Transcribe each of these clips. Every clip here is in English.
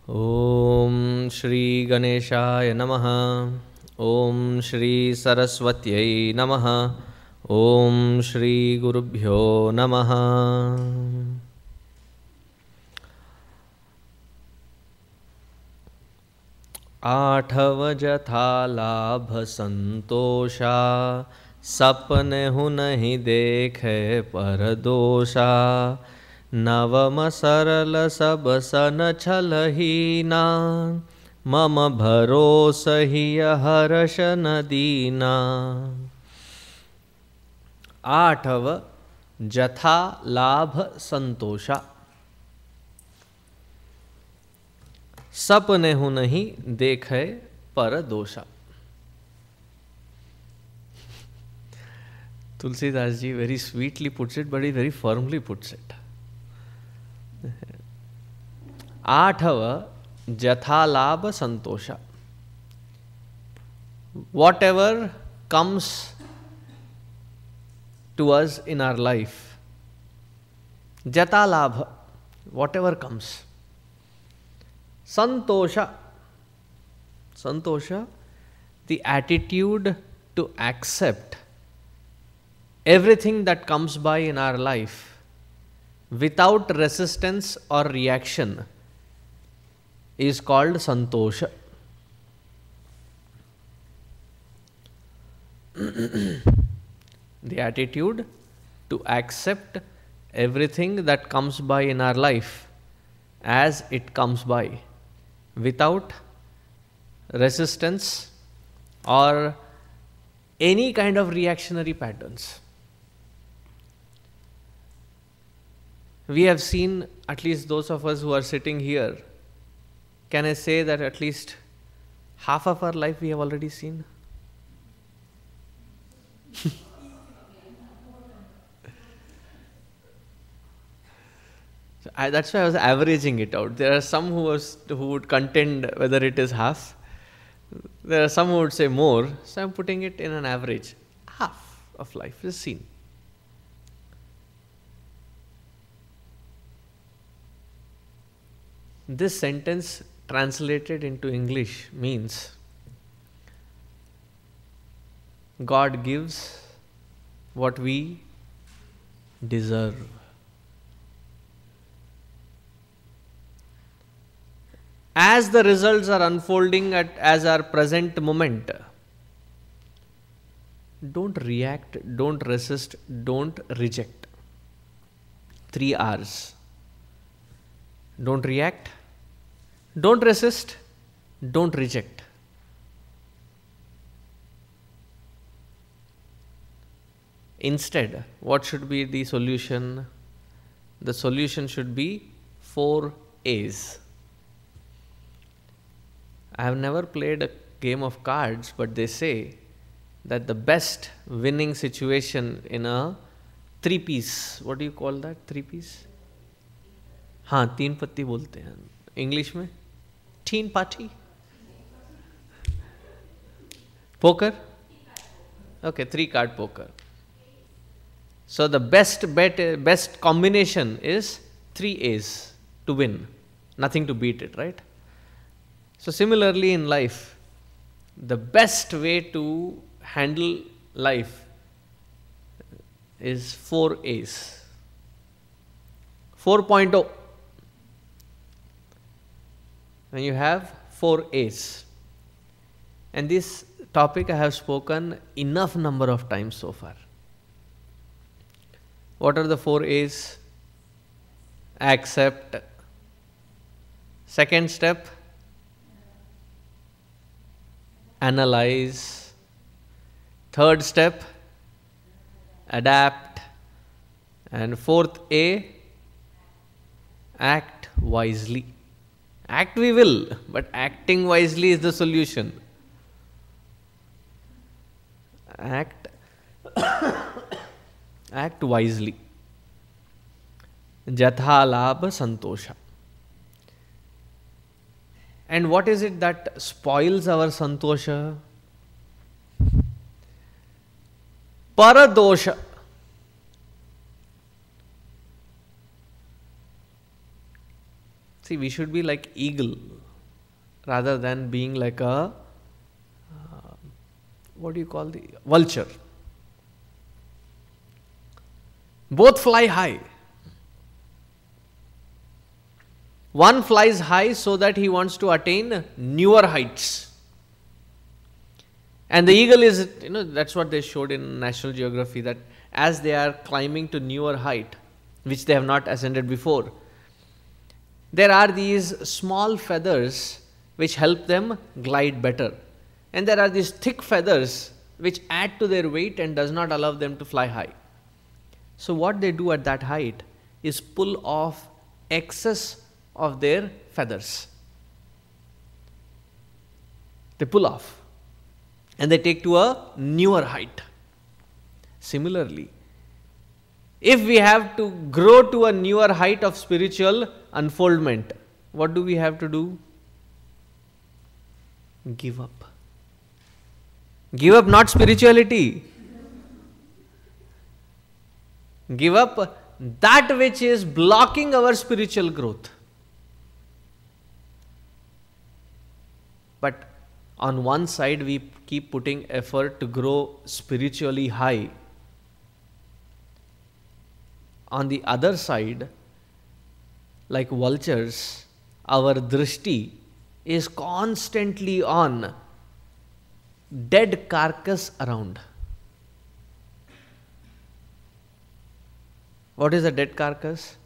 ओम श्री गणेशाय नमः। ओम श्री सरस्वत्यै नमः। ओम श्री गुरुभ्यो नमः। आठव जथा लाभ संतोषा, सपने हूँ नहीं देखे पर दोषा। नवम सरल सब सन छल हीना, मम भरोस ही हर्ष न दीना। आठव जथा लाभ संतोषा, सपने हूँ नहीं देखे पर दोषा। Tulsidas ji very sweetly puts it, but he very firmly puts it. आठव जथा लाभ संतोषा, whatever comes to us in our life, jata labha, whatever comes. Santosha, santosha, the attitude to accept everything that comes by in our life without resistance or reaction is called santosha. The attitude to accept everything that comes by in our life as it comes by, without resistance or any kind of reactionary patterns. We have seen, at least those of us who are sitting here, can I say that at least half of our life we have already seen? That's why I was averaging it out. There are some who would contend whether it is half. There are some who would say more. So I'm putting it in an average. Half of life is seen. This sentence translated into English means God gives what we deserve. As the results are unfolding as our present moment, don't react, don't resist, don't reject. 3 R's. Don't react, don't resist, don't reject. Instead, what should be the solution? The solution should be 4 A's. I have never played a game of cards, but they say that the best winning situation in a 3-piece, what do you call that? 3-piece? हाँ 3 पत्ती बोलते हैं English में. 3 party? Poker? Okay, 3 card poker. So the best combination is 3 A's to win. Nothing to beat it, right? So similarly in life, the best way to handle life is 4 A's. 4.0. When you have 4 A's. And this topic I have spoken enough number of times so far. What are the 4 A's? Accept. Second step, analyze. Third step, adapt. And 4th A, act wisely. Act we will, but acting wisely is the solution. Act wisely. Jatha labha santosha. And what is it that spoils our santosha? Paradosha. See, we should be like eagle rather than being like a, what do you call the vulture? Both fly high. One flies high so that he wants to attain newer heights. And the eagle is, that's what they showed in National Geography, that as they are climbing to newer height, which they have not ascended before, there are these small feathers which help them glide better. And there are these thick feathers which add to their weight and does not allow them to fly high. So what they do at that height is pull off excess of their feathers. They pull off and they take to a newer height. Similarly, if we have to grow to a newer height of spiritual unfoldment, what do we have to do? Give up. Give up not spirituality. Give up that which is blocking our spiritual growth. But on one side we keep putting effort to grow spiritually high. On the other side, like vultures, our drishti is constantly on dead carcass around. What is a dead carcass?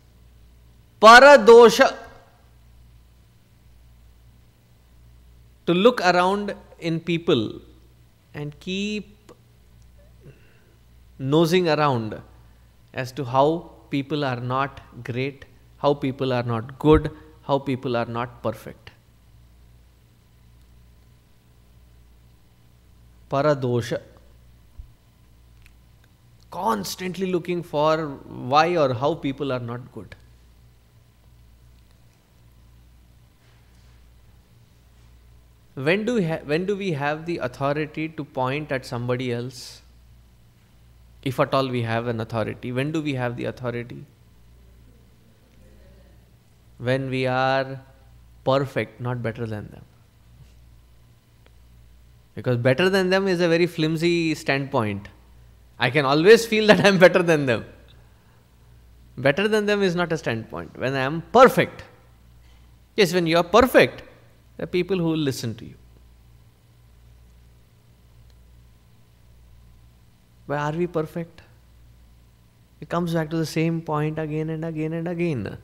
Paradosha. To look around in people and keep nosing around as to how people are not great, how people are not good, how people are not perfect. Paradosha. Constantly looking for why or how people are not good. When do we have the authority to point at somebody else? If at all we have an authority, when do we have the authority? When we are perfect, not better than them. Because better than them is a very flimsy standpoint. I can always feel that I am better than them. Better than them is not a standpoint. When I am perfect. Yes, when you are perfect, there are people who will listen to you. But are we perfect? It comes back to the same point again and again and again.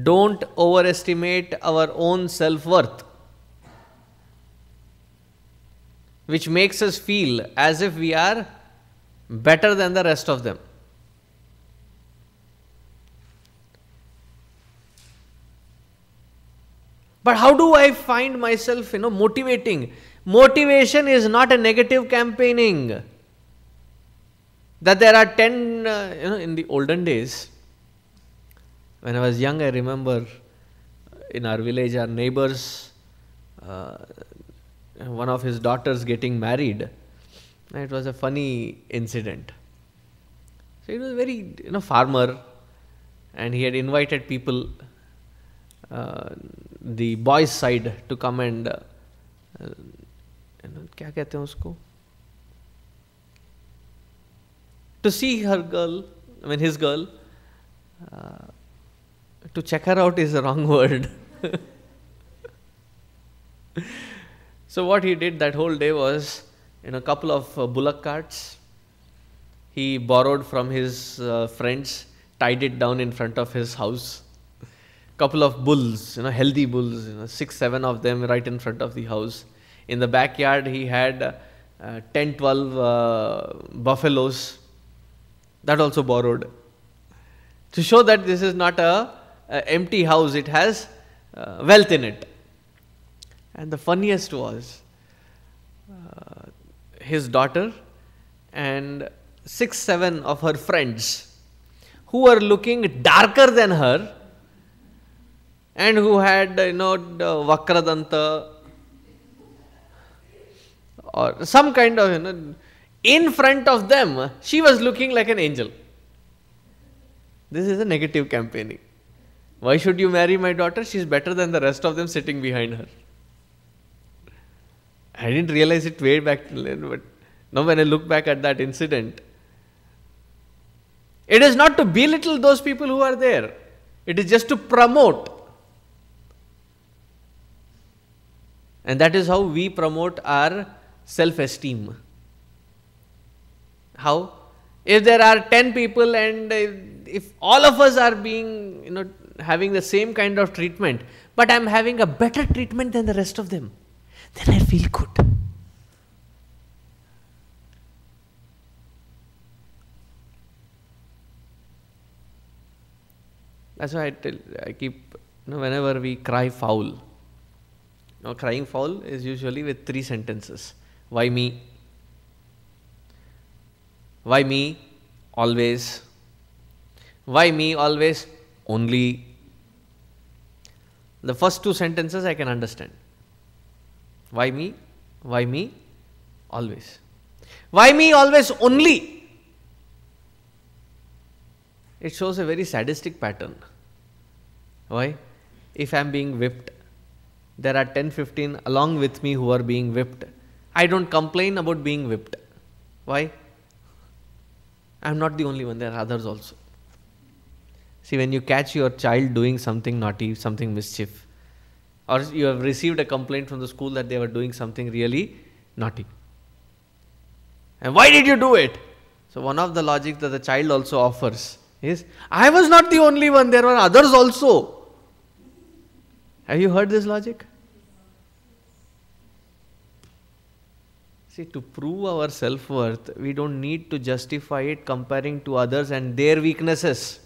Don't overestimate our own self-worth, which makes us feel as if we are better than the rest of them. But how do I find myself, motivating? Motivation is not a negative campaigning. That there are 10, in the olden days, when I was young, I remember in our village, our neighbors, one of his daughters getting married. And it was a funny incident. So he was a very, farmer, and he had invited people, the boys' side, to come and, क्या कहते हैं उसको? To see her girl, his girl. To check her out is the wrong word. So what he did that whole day was, in a couple of bullock carts, he borrowed from his friends, tied it down in front of his house. Couple of bulls, healthy bulls, 6-7 of them right in front of the house. In the backyard, he had 10-12 buffaloes. That also borrowed. To show that this is not a empty house, it has wealth in it. And the funniest was his daughter and 6-7 of her friends who were looking darker than her and who had, the Vakradanta or some kind of, in front of them, she was looking like an angel. This is a negative campaigning. Why should you marry my daughter? She's better than the rest of them sitting behind her. I didn't realize it way back then, but now when I look back at that incident, it is not to belittle those people who are there. It is just to promote. And that is how we promote our self-esteem. How? If there are 10 people and if all of us are being, having the same kind of treatment, but I am having a better treatment than the rest of them, then I feel good. That's why I keep, whenever we cry foul, crying foul is usually with 3 sentences. Why me? Why me? Always. Why me? Always. Only. The first 2 sentences I can understand. Why me? Why me? Always. Why me? Always. Only. It shows a very sadistic pattern. Why? If I am being whipped, there are 10, 15 along with me who are being whipped. I don't complain about being whipped. Why? I am not the only one, there are others also. See, when you catch your child doing something naughty, something mischief, or you have received a complaint from the school that they were doing something really naughty. And why did you do it? So one of the logic that the child also offers is, I was not the only one, there were others also. Have you heard this logic? See, to prove our self-worth, we don't need to justify it comparing to others and their weaknesses.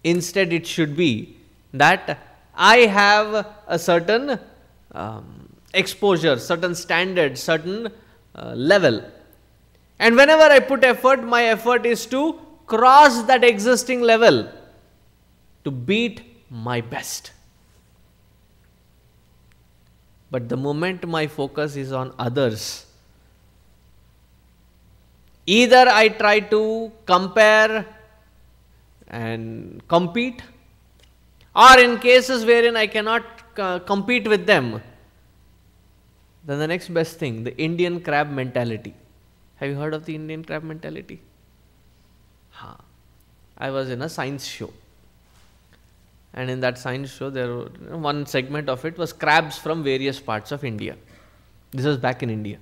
Instead, it should be that I have a certain exposure, certain standard, certain level. And whenever I put effort, my effort is to cross that existing level, to beat my best. But the moment my focus is on others, either I try to compare and compete, or in cases wherein I cannot compete with them, then the next best thing, the Indian crab mentality. Have you heard of the Indian crab mentality? I was in a science show. And in that science show, one segment of it was crabs from various parts of India. This was back in India.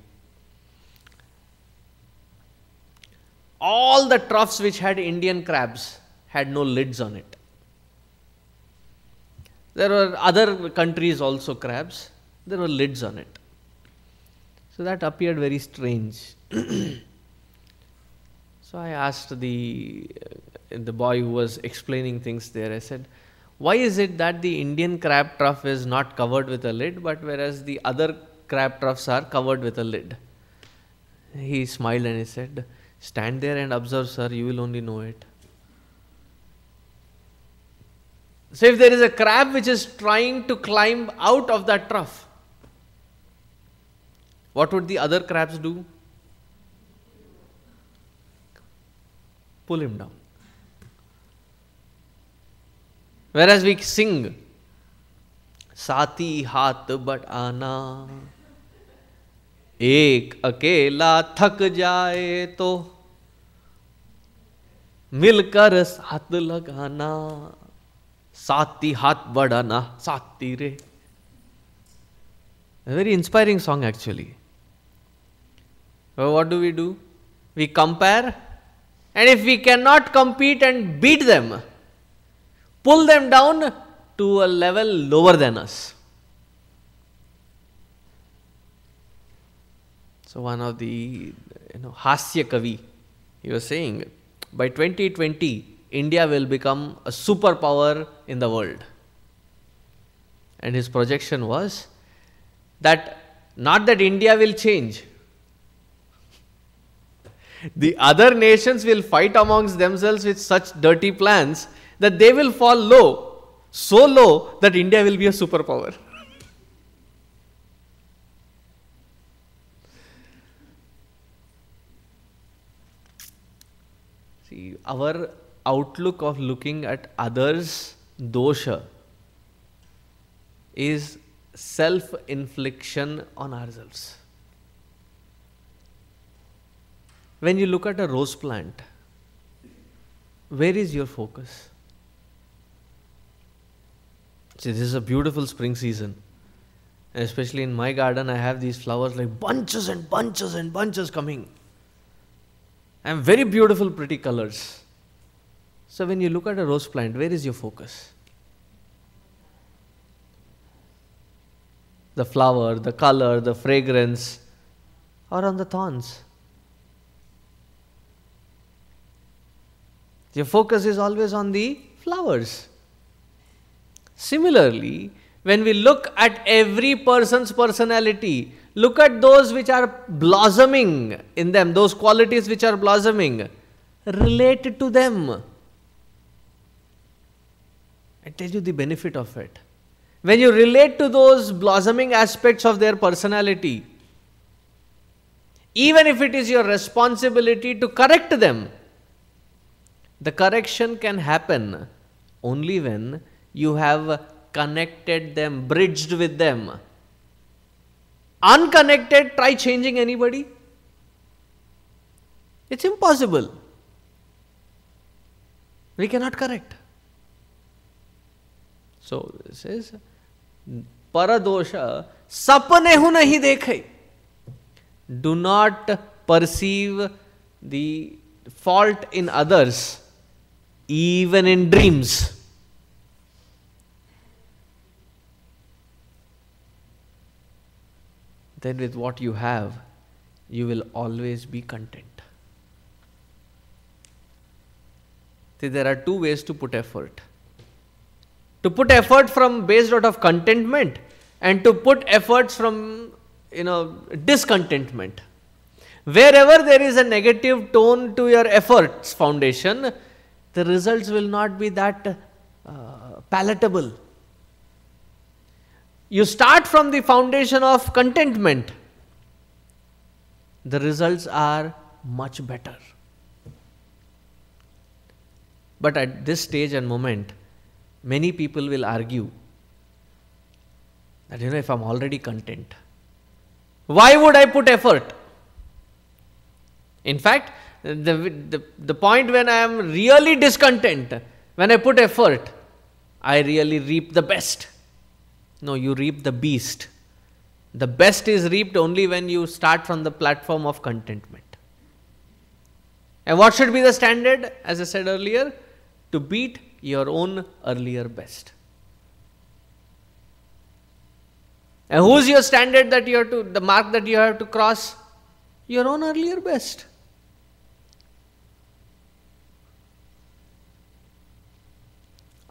All the troughs which had Indian crabs had no lids on it. There were other countries also crabs. There were lids on it. So that appeared very strange. So I asked the boy who was explaining things there, I said, why is it that the Indian crab trough is not covered with a lid, but whereas the other crab troughs are covered with a lid? He smiled and he said, stand there and observe, sir, you will only know it. So if there is a crab which is trying to climb out of that trough, what would the other crabs do? Pull him down. Whereas we sing, साथी हाथ बटाना, एक अकेला थक जाए तो मिलकर साथ लगाना, साथी हाथ बढ़ाना, साथी रे. A very inspiring song actually. Well, what do? We compare, and if we cannot compete and beat them, pull them down to a level lower than us. So one of the Hasya Kavi, he was saying, by 2020, India will become a superpower in the world. And his projection was that not that India will change. The other nations will fight amongst themselves with such dirty plans that they will fall low, so low that India will be a superpower. See, our outlook of looking at others' dosha is self-infliction on ourselves. When you look at a rose plant, where is your focus? See, this is a beautiful spring season. And especially in my garden, I have these flowers like bunches and bunches and bunches coming. And very beautiful, pretty colors. So when you look at a rose plant, where is your focus? The flower, the color, the fragrance, or on the thorns? Your focus is always on the flowers. Similarly, when we look at every person's personality, look at those which are blossoming in them, those qualities which are blossoming. Relate to them. I tell you the benefit of it. When you relate to those blossoming aspects of their personality, even if it is your responsibility to correct them, the correction can happen only when you have connected them, bridged with them. Unconnected, try changing anybody. It's impossible. We cannot correct. So this is paradosha sapne hu nahi dekhe. Do not perceive the fault in others, even in dreams. Then with what you have, you will always be content. See, there are two ways to put effort. To put effort from based out of contentment, and to put efforts from discontentment. Wherever there is a negative tone to your efforts foundation, the results will not be that palatable. You start from the foundation of contentment, the results are much better. But at this stage and moment, many people will argue that if I'm already content, why would I put effort? In fact, the point when I am really discontent, when I put effort, I really reap the best. No, you reap the beast. The best is reaped only when you start from the platform of contentment. And what should be the standard? As I said earlier, to beat your own earlier best. And who's your standard that you have to, the mark that you have to cross? Your own earlier best.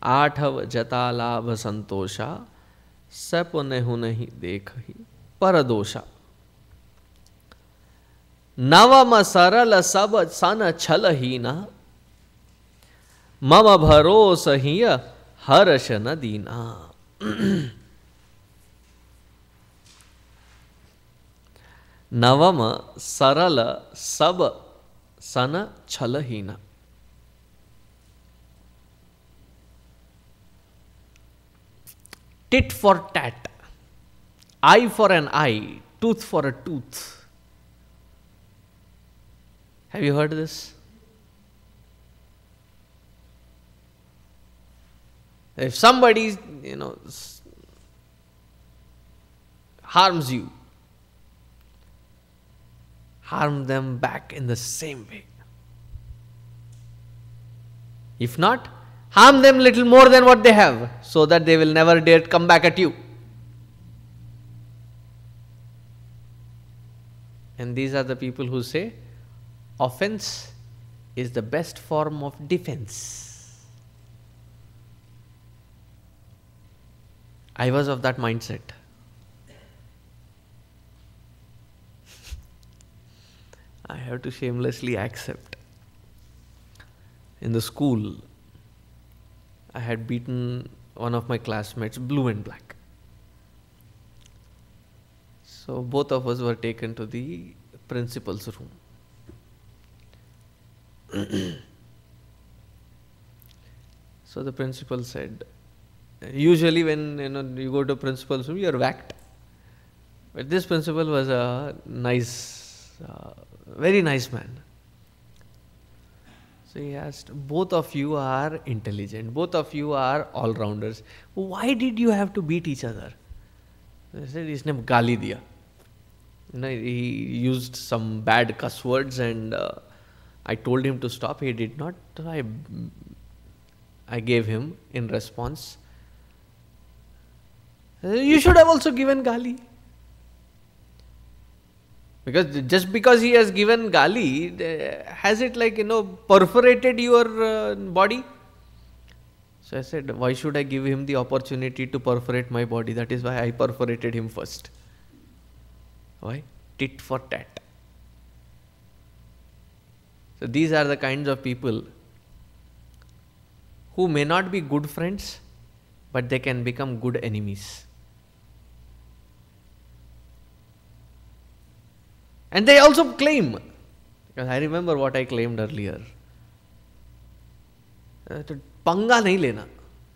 आठव जता लाभ संतोषा सपने who नहीं देखहि परदोषा नवम सरल सब सन छलहीना मम भरोस हिय हर्ष न दीना। नवम सरल सब सन छलहीना। Tit for tat, eye for an eye, tooth for a tooth. Have you heard this? If somebody, harms you, harm them back in the same way. If not, harm them little more than what they have, so that they will never dare come back at you. And these are the people who say, offense is the best form of defense. I was of that mindset. I have to shamelessly accept. In the school, I had beaten one of my classmates blue and black. So both of us were taken to the principal's room. So the principal said, usually when you go to principal's room, you are whacked. But this principal was a nice, very nice man. So he asked, both of you are intelligent, both of you are all-rounders. Why did you have to beat each other? I said, isne gali diya. He used some bad cuss words and I told him to stop. He did not. I gave him in response, you should have also given gali. Because just because he has given gali, has it perforated your body? So I said, why should I give him the opportunity to perforate my body? That is why I perforated him first. Why? Tit for tat. So these are the kinds of people who may not be good friends, but they can become good enemies. And they also claim, because I remember what I claimed earlier, तो पंगा नहीं लेना,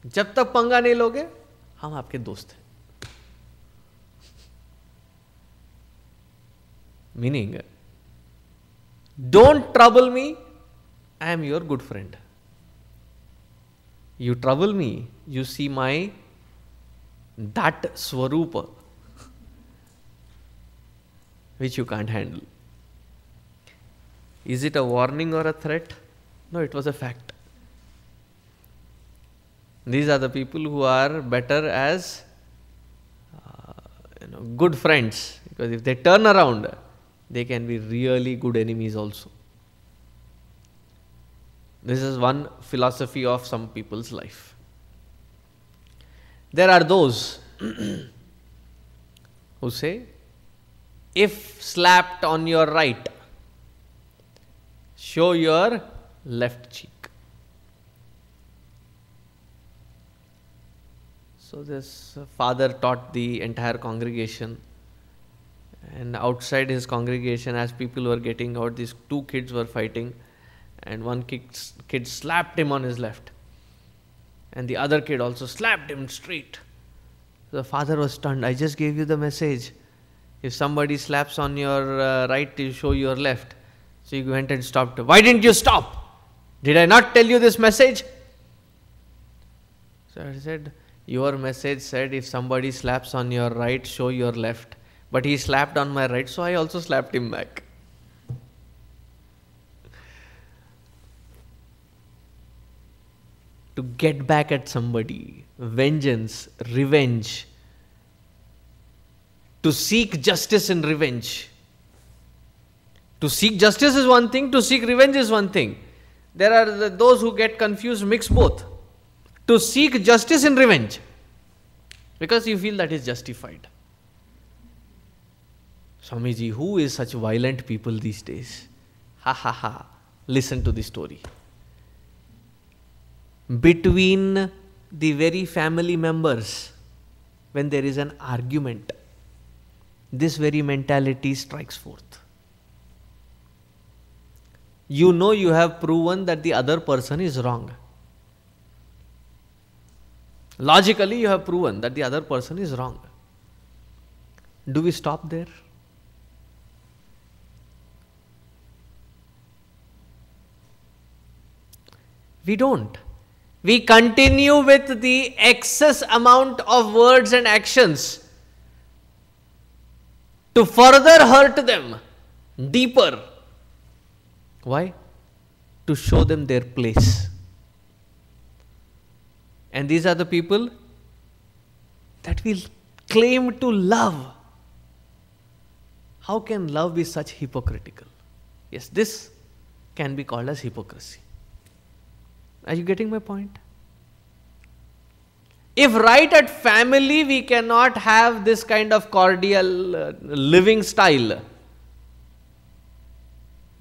जब तक पंगा नहीं लोगे हम आपके दोस्त हैं. Meaning, don't trouble me, I am your good friend. You trouble me, you see my that swarupa, which you can't handle. Is it a warning or a threat? No, it was a fact. These are the people who are better as good friends, because if they turn around, they can be really good enemies also. This is one philosophy of some people's life. There are those who say, if slapped on your right, show your left cheek. So this father taught the entire congregation, and outside his congregation, as people were getting out, these two kids were fighting, and one kid slapped him on his left, and the other kid also slapped him straight. The father was stunned. I just gave you the message. If somebody slaps on your right, you show your left. So you went and stopped. Why didn't you stop? Did I not tell you this message? So I said, your message said if somebody slaps on your right, show your left. But he slapped on my right, so I also slapped him back. To get back at somebody, vengeance, revenge, to seek justice and revenge. To seek justice is one thing, to seek revenge is one thing. There are those who get confused, mix both. To seek justice and revenge, because you feel that is justified. Swamiji, who is such violent people these days? Ha ha ha. Listen to the story. Between the very family members, when there is an argument, this very mentality strikes forth. You know you have proven that the other person is wrong. Logically, you have proven that the other person is wrong. Do we stop there? We don't. We continue with the excess amount of words and actions to further hurt them deeper. Why? To show them their place. And these are the people that we claim to love. How can love be such hypocritical? Yes, this can be called as hypocrisy. Are you getting my point? If right at family we cannot have this kind of cordial living style,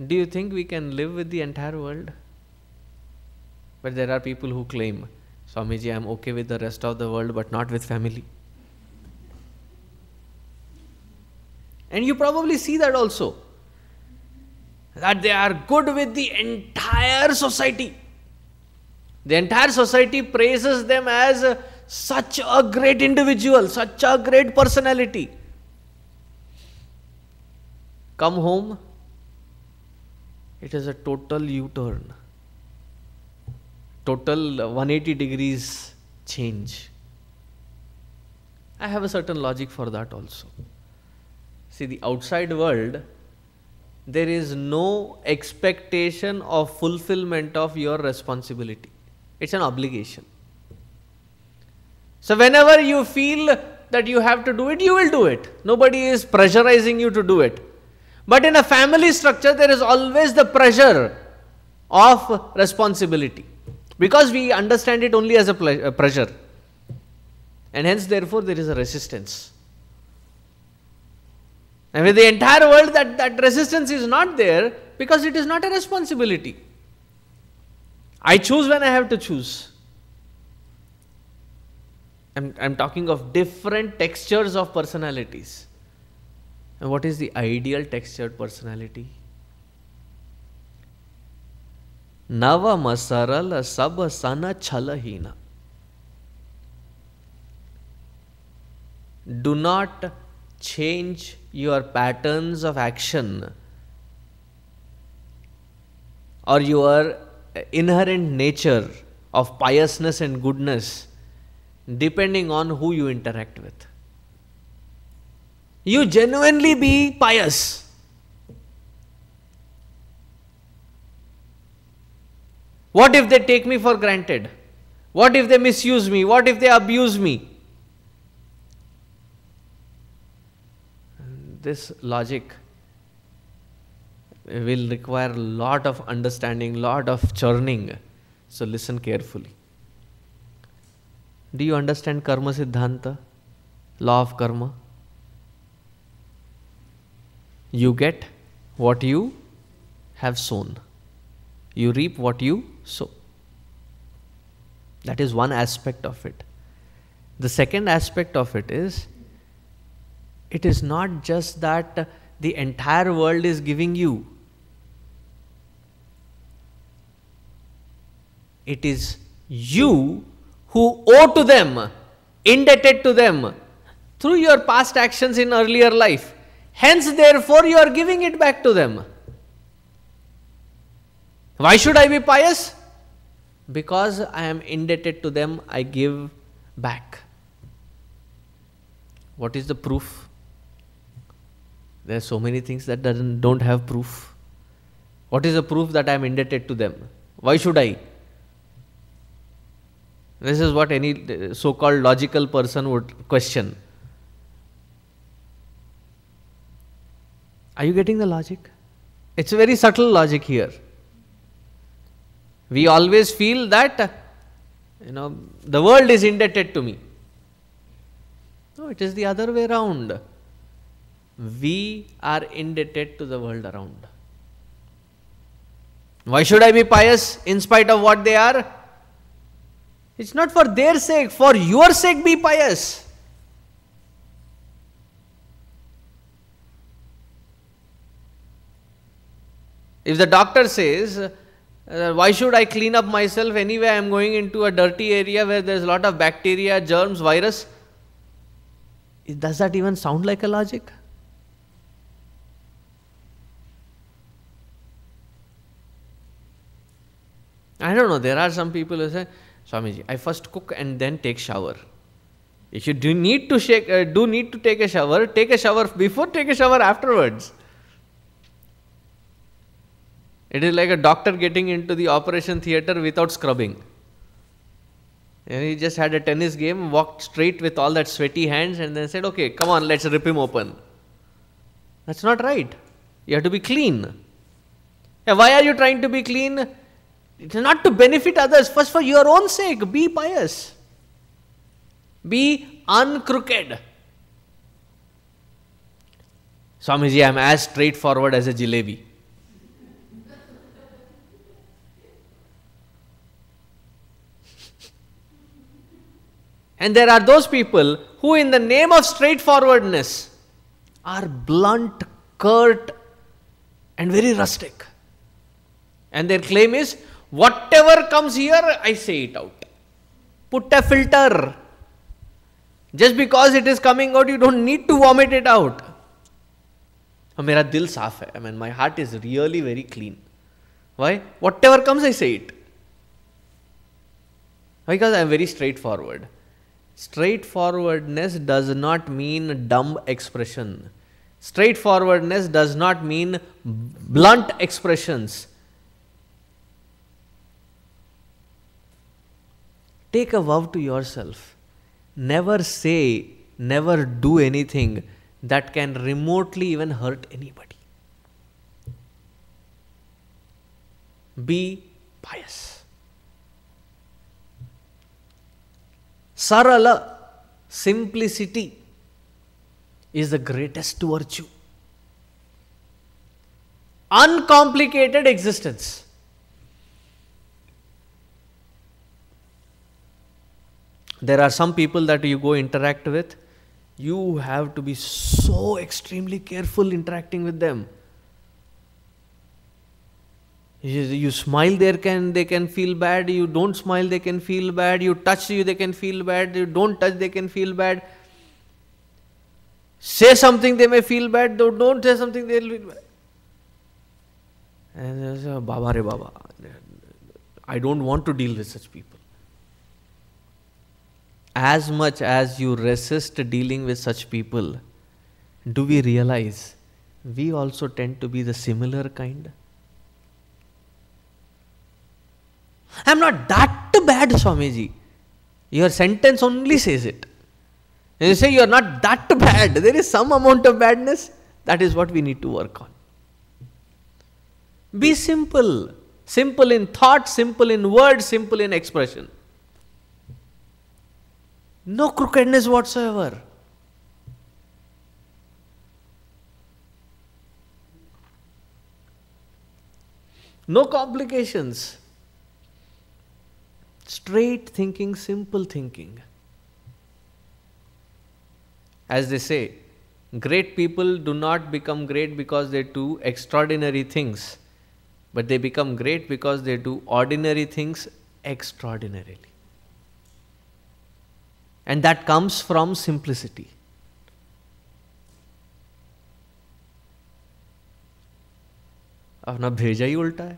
do you think we can live with the entire world? But there are people who claim, Swamiji, I am okay with the rest of the world but not with family. And you probably see that also, that they are good with the entire society. The entire society praises them as such a great individual, such a great personality. Come home, it is a total U-turn. Total 180 degrees change. I have a certain logic for that also. See, the outside world, there is no expectation of fulfillment of your responsibility. It's an obligation. So whenever you feel that you have to do it, you will do it. Nobody is pressurizing you to do it. But in a family structure, there is always the pressure of responsibility. Because we understand it only as a pressure. And hence, therefore, there is a resistance. And with the entire world, that resistance is not there because it is not a responsibility. I choose when I have to choose. I'm talking of different textures of personalities. And what is the ideal textured personality? Nava masaral sab sana chalahina. Do not change your patterns of action or your inherent nature of piousness and goodness depending on who you interact with. You genuinely be pious. What if they take me for granted? What if they misuse me? What if they abuse me? This logic will require a lot of understanding, lot of churning. So listen carefully. Do you understand karma siddhanta? Law of karma? You get what you have sown. You reap what you sow. That is one aspect of it. The second aspect of it is not just that the entire world is giving you. It is you who owe to them, indebted to them through your past actions in earlier life. Hence, therefore, you are giving it back to them. Why should I be pious? Because I am indebted to them, I give back. What is the proof? There are so many things that don't have proof. What is the proof that I am indebted to them? Why should I? This is what any so-called logical person would question. Are you getting the logic? It's a very subtle logic here. We always feel that, the world is indebted to me. No, it is the other way around. We are indebted to the world around. Why should I be pious in spite of what they are? It's not for their sake, for your sake be pious. If the doctor says, why should I clean up myself anyway? I am going into a dirty area where there is a lot of bacteria, germs, virus. Does that even sound like a logic? I don't know. There are some people who say, Swamiji, I first cook and then take shower. If you need to take a shower before, take a shower afterwards. It is like a doctor getting into the operation theatre without scrubbing. And he just had a tennis game, walked straight with all that sweaty hands and then said, okay, come on, let's rip him open. That's not right. You have to be clean. Why are you trying to be clean? It is not to benefit others. First, for your own sake, be pious. Be uncrooked. Swamiji, I am as straightforward as a jalebi. And there are those people who in the name of straightforwardness are blunt, curt and very rustic. And their claim is, Whatever comes here, I say it out. Put a filter. Just because it is coming out, you don't need to vomit it out. मेरा दिल साफ है. I mean, my heart is really very clean. Why? Whatever comes, I say it. Because I am very straightforward. Straightforwardness does not mean dumb expression. Straightforwardness does not mean blunt expressions. Take a vow to yourself. Never say, never do anything that can remotely even hurt anybody. Be pious. Sarala, simplicity, is the greatest virtue. Uncomplicated existence. There are some people that you go interact with, you have to be so extremely careful interacting with them. You smile, they can feel bad. You don't smile, they can feel bad. You touch, they can feel bad. You don't touch, they can feel bad. Say something, they may feel bad. Don't say something, they'll feel bad. And Baba re Baba, I don't want to deal with such people. As much as you resist dealing with such people, do we realize we also tend to be the similar kind? I'm not that bad, Swamiji. Your sentence only says it. And you say you are not that bad. There is some amount of badness. That is what we need to work on. Be simple. Simple in thought, simple in word, simple in expression. No crookedness whatsoever. No complications. Straight thinking, simple thinking. As they say, great people do not become great because they do extraordinary things, but they become great because they do ordinary things extraordinarily. And that comes from simplicity. अपना भेजा ही उल्टा है.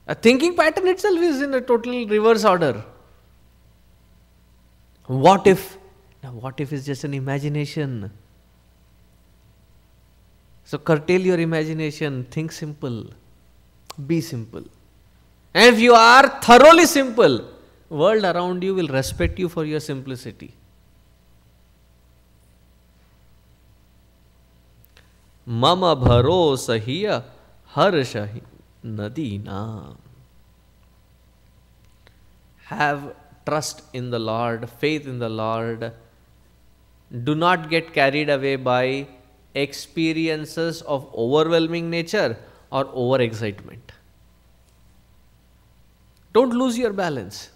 A thinking pattern itself is in a total reverse order. What if? Now, what if is just an imagination? So curtail your imagination, think simple, be simple. And if you are thoroughly simple, world around you will respect you for your simplicity. Mama bharosa hiya harshahi nadina. Have trust in the Lord, faith in the Lord. Do not get carried away by experiences of overwhelming nature or overexcitement. Don't lose your balance.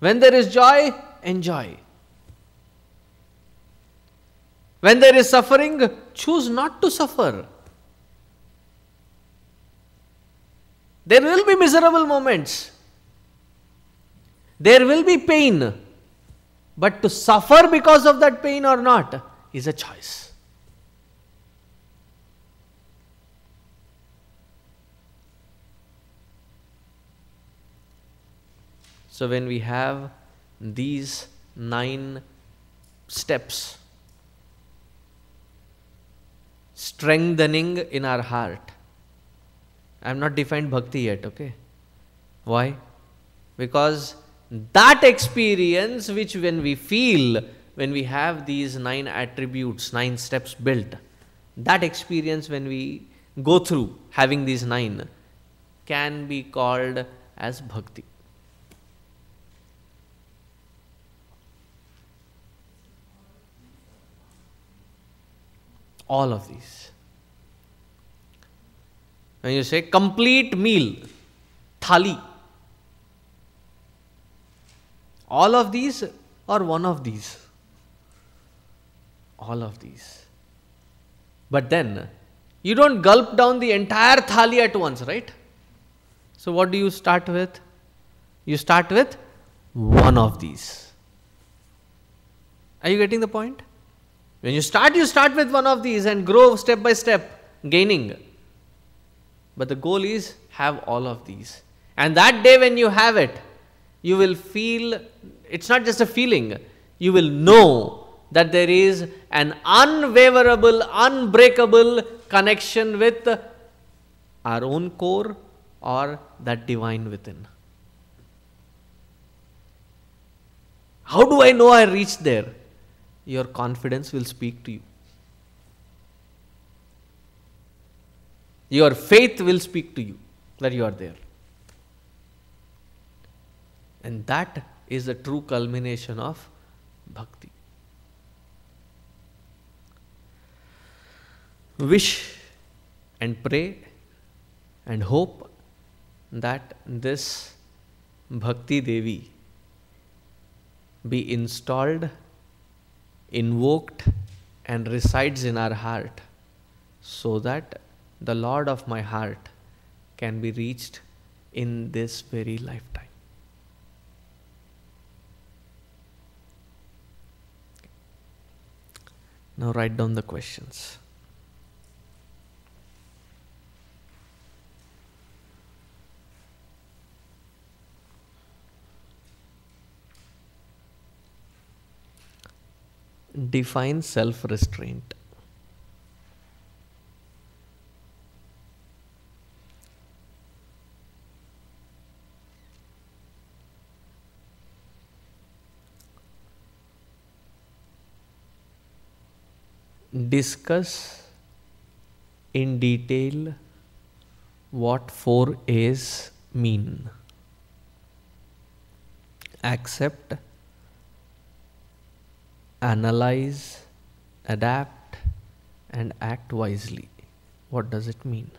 When there is joy, enjoy. When there is suffering, choose not to suffer. There will be miserable moments. There will be pain. But to suffer because of that pain or not is a choice. So when we have these 9 steps strengthening in our heart, I have not defined bhakti yet, okay? Why? Because that experience which when we feel, when we have these 9 attributes, 9 steps built, that experience when we go through having these 9 can be called as bhakti. All of these. When you say complete meal, thali, all of these or one of these? All of these. But then, You don't gulp down the entire thali at once, right? So what do you start with? You start with one of these. Are you getting the point? When you start with one of these and grow step by step, gaining. But the goal is have all of these. And that day when you have it, you will feel, it's not just a feeling, you will know that there is an unwaverable, unbreakable connection with our own core or that divine within. How do I know I reached there? Your confidence will speak to you. Your faith will speak to you that you are there. And that is the true culmination of bhakti. Wish and pray and hope that this Bhakti Devi be installed, invoked and resides in our heart, so that the Lord of my heart can be reached in this very lifetime. Now write down the questions. Define self-restraint. Discuss in detail what 4 A's mean. Accept, analyze, adapt, and act wisely. What does it mean?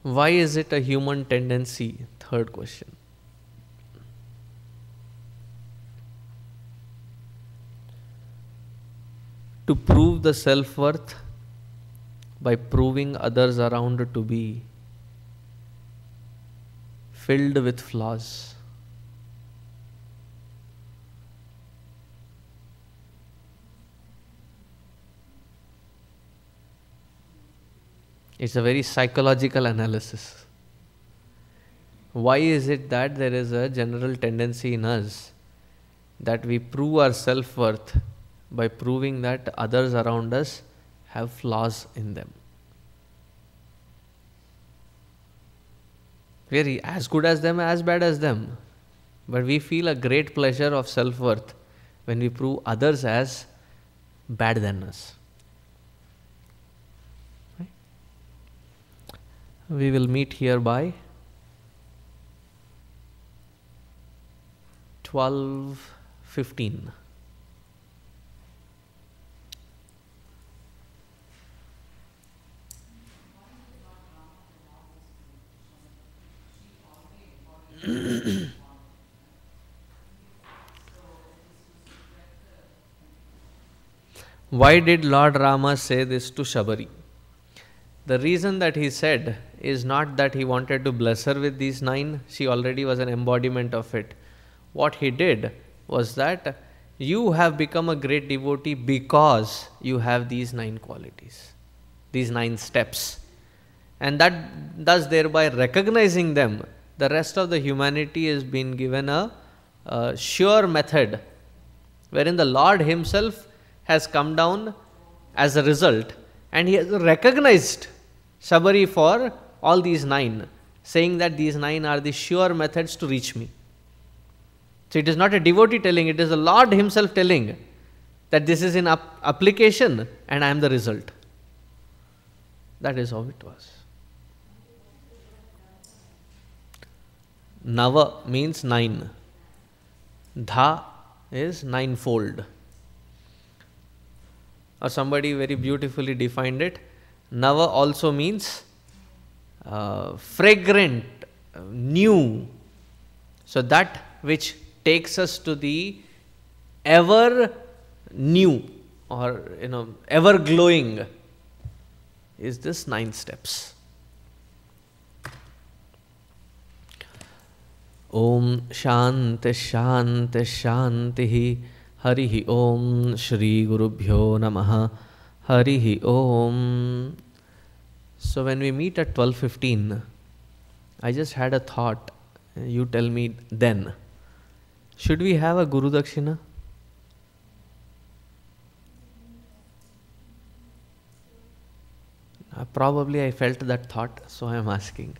Why is it a human tendency? Third question. To prove the self-worth by proving others around to be filled with flaws. It's a very psychological analysis. Why is it that there is a general tendency in us that we prove our self-worth by proving that others around us have flaws in them? We are as good as them, as bad as them. But we feel a great pleasure of self-worth when we prove others as bad than us. We will meet here by 12:15. Why did Lord Rama say this to Shabari? The reason that he said is not that he wanted to bless her with these 9. She already was an embodiment of it. What he did was that you have become a great devotee because you have these 9 qualities, these 9 steps. And that thus thereby recognizing them, the rest of the humanity has been given a sure method wherein the Lord himself has come down as a result, and he has recognized Shabari for all these 9, saying that these 9 are the sure methods to reach me. So it is not a devotee telling, it is the Lord himself telling that this is in application and I am the result. That is how it was. Nava means 9. Dha is 9-fold. Or somebody very beautifully defined it Nava also means fragrant, new. So that which takes us to the ever new, or ever glowing, is this 9 steps. Om Shanti Shanti Shanti. Harihi Om. Shri Gurubhyo Namaha. Harihi Om. So when we meet at 12:15, I just had a thought. You tell me then. Should we have a Guru Dakshina? Probably I felt that thought, so I am asking.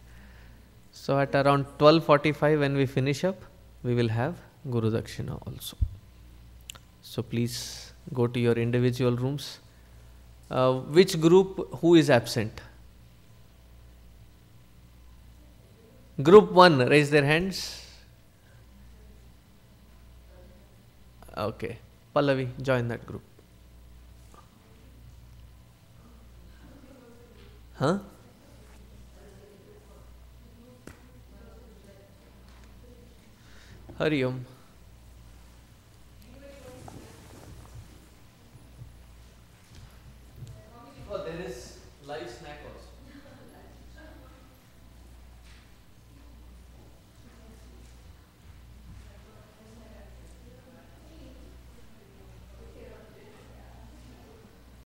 So at around 12:45 when we finish up, we will have Guru Dakshina also. So please go to your individual rooms. Which group, who is absent? Group 1, raise their hands. Okay. Pallavi, join that group. Huh? Hari Om. Oh, there is live snack also.